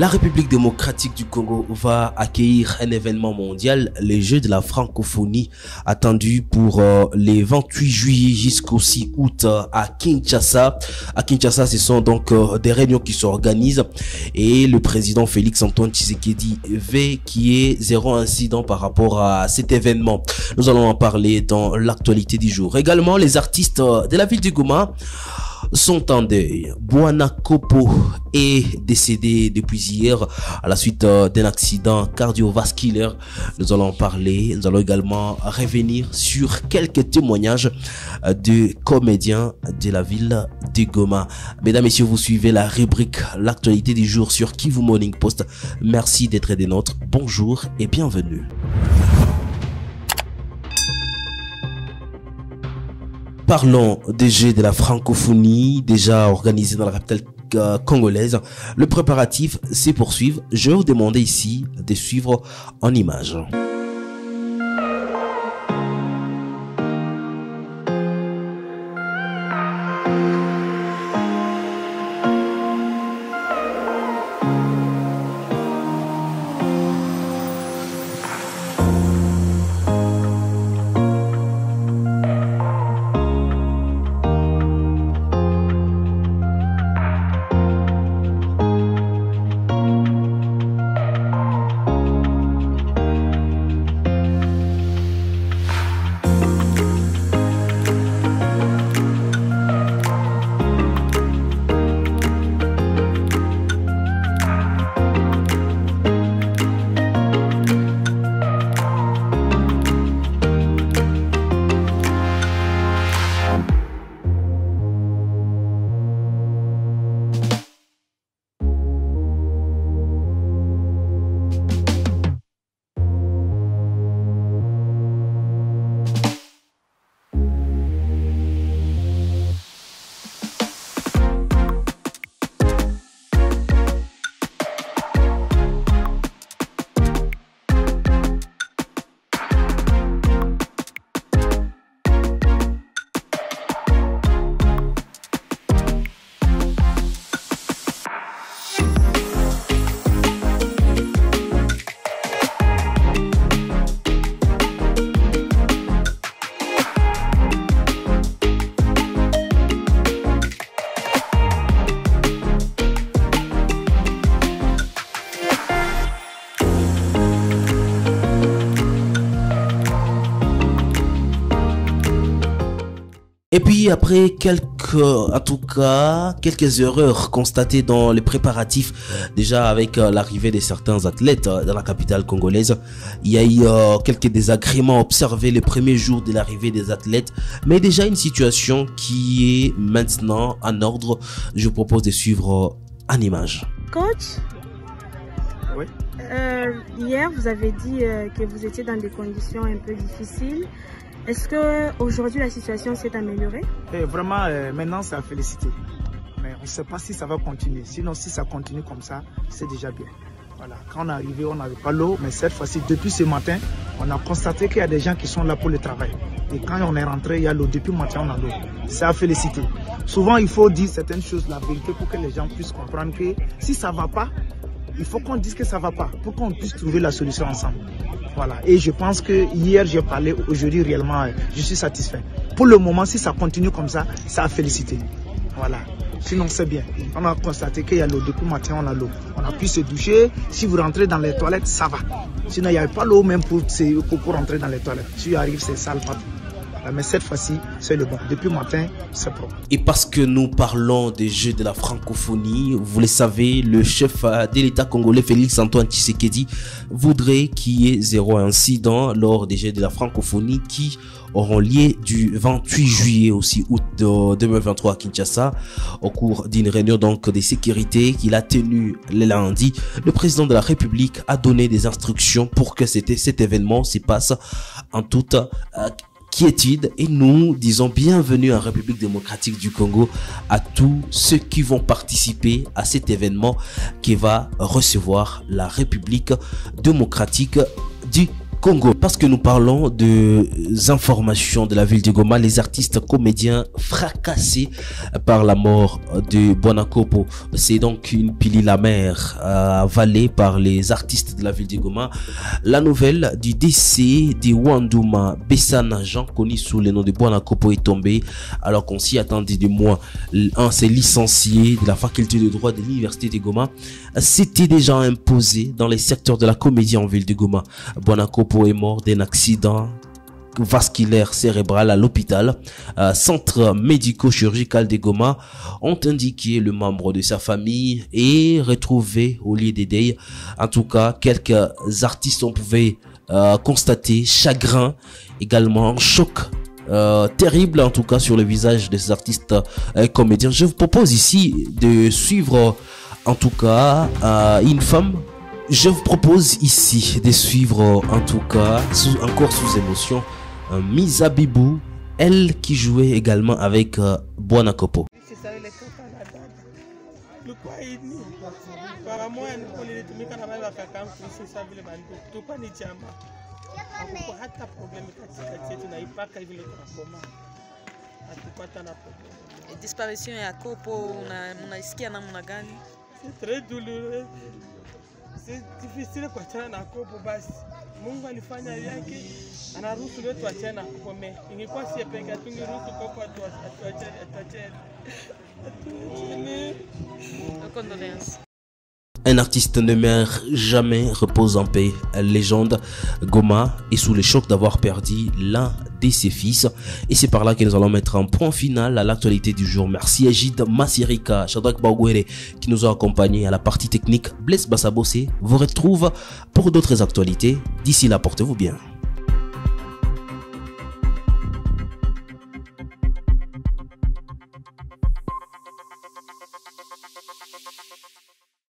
La République démocratique du Congo va accueillir un événement mondial, les Jeux de la francophonie, attendus pour les 28 juillet jusqu'au 6 août à Kinshasa. À Kinshasa, ce sont donc des réunions qui s'organisent et le président Félix Antoine Tshisekedi veut qu'il y ait zéro incident par rapport à cet événement. Nous allons en parler dans l'actualité du jour. Également, les artistes de la ville de Goma sont en deuil. Bwana Kopo est décédé depuis hier à la suite d'un accident cardiovasculaire. Nous allons en parler. Nous allons également revenir sur quelques témoignages de comédiens de la ville de Goma. Mesdames, Messieurs, vous suivez la rubrique l'actualité du jour sur Kivu Morning Post. Merci d'être des nôtres. Bonjour et bienvenue. Parlons des Jeux de la francophonie, déjà organisés dans la capitale congolaise. Le préparatif s'est poursuivi. Je vais vous demander ici de suivre en images. Et puis après quelques erreurs constatées dans les préparatifs, déjà avec l'arrivée de certains athlètes dans la capitale congolaise, il y a eu quelques désagréments observés les premiers jours de l'arrivée des athlètes, mais déjà une situation qui est maintenant en ordre. Je vous propose de suivre en image. Coach, oui. Hier vous avez dit que vous étiez dans des conditions un peu difficiles. Est-ce qu'aujourd'hui la situation s'est améliorée? Vraiment, maintenant c'est à féliciter. Mais on ne sait pas si ça va continuer. Sinon, si ça continue comme ça, c'est déjà bien. Voilà. Quand on est arrivé, on n'avait pas l'eau. Mais cette fois-ci, depuis ce matin, on a constaté qu'il y a des gens qui sont là pour le travail. Et quand on est rentré, il y a l'eau. Depuis le matin, on a l'eau. C'est à féliciter. Souvent, il faut dire certaines choses, la vérité, pour que les gens puissent comprendre que si ça ne va pas, il faut qu'on dise que ça ne va pas, pour qu'on puisse trouver la solution ensemble. Voilà. Et je pense que hier j'ai parlé, aujourd'hui réellement, je suis satisfait. Pour le moment, si ça continue comme ça, ça a félicité. Voilà. Sinon, c'est bien. On a constaté qu'il y a l'eau. Depuis le matin, on a l'eau. On a pu se doucher. Si vous rentrez dans les toilettes, ça va. Sinon, il n'y avait pas l'eau même pour rentrer dans les toilettes. Si arrive, c'est sale partout. Mais cette fois-ci, c'est le bon. Depuis le matin, c'est propre. Et parce que nous parlons des Jeux de la francophonie, vous le savez, le chef de l'État congolais, Félix Antoine Tshisekedi, voudrait qu'il y ait zéro incident lors des Jeux de la francophonie qui auront lieu du 28 juillet au 6 août 2023 à Kinshasa. Au cours d'une réunion donc de sécurité qu'il a tenue le lundi, le président de la République a donné des instructions pour que cet événement se passe en toute quiétude, et nous disons bienvenue en République démocratique du Congo à tous ceux qui vont participer à cet événement qui va recevoir la République démocratique du Congo. Parce que nous parlons des informations de la ville de Goma, les artistes comédiens fracassés par la mort de Bwana Kopo. C'est donc une pilule amère avalée par les artistes de la ville de Goma. La nouvelle du décès de Wanduma Bessana Jean, connu sous le nom de Bwana Kopo, est tombée alors qu'on s'y attendait de mois. Un s'est licencié de la faculté de droit de l'université de Goma. C'était déjà imposé dans les secteurs de la comédie en ville de Goma. Bwana Kopo est mort d'un accident vasculaire cérébral à l'hôpital centre médico-chirurgical de Goma, ont indiqué le membre de sa famille et retrouvé au lieu des deuils. En tout cas, quelques artistes ont pu constater chagrin, également choc terrible en tout cas sur le visage des artistes comédiens. Je vous propose ici de suivre en tout cas une femme. Je vous propose ici de suivre en tout cas encore sous émotion Misa Bibou, elle qui jouait également avec Bwana Kopo. Disparition ya Kopo, unaisikia namna gani? C'est très douloureux. C'est difficile kuachana na Kopo basi. Mungu alifanya yake, anaruhusu leo tuachane na Kopo me. Ingekuwa si peke tungeruhusu Kopo tuachane. Condoléances. Un artiste ne meurt jamais, repose en paix. Légende, Goma est sous le choc d'avoir perdu l'un de ses fils. Et c'est par là que nous allons mettre un point final à l'actualité du jour. Merci à Gide Massirika, Shadrach Baouguere qui nous a accompagnés à la partie technique. Blaise Bassabosé vous retrouve pour d'autres actualités. D'ici là, portez-vous bien.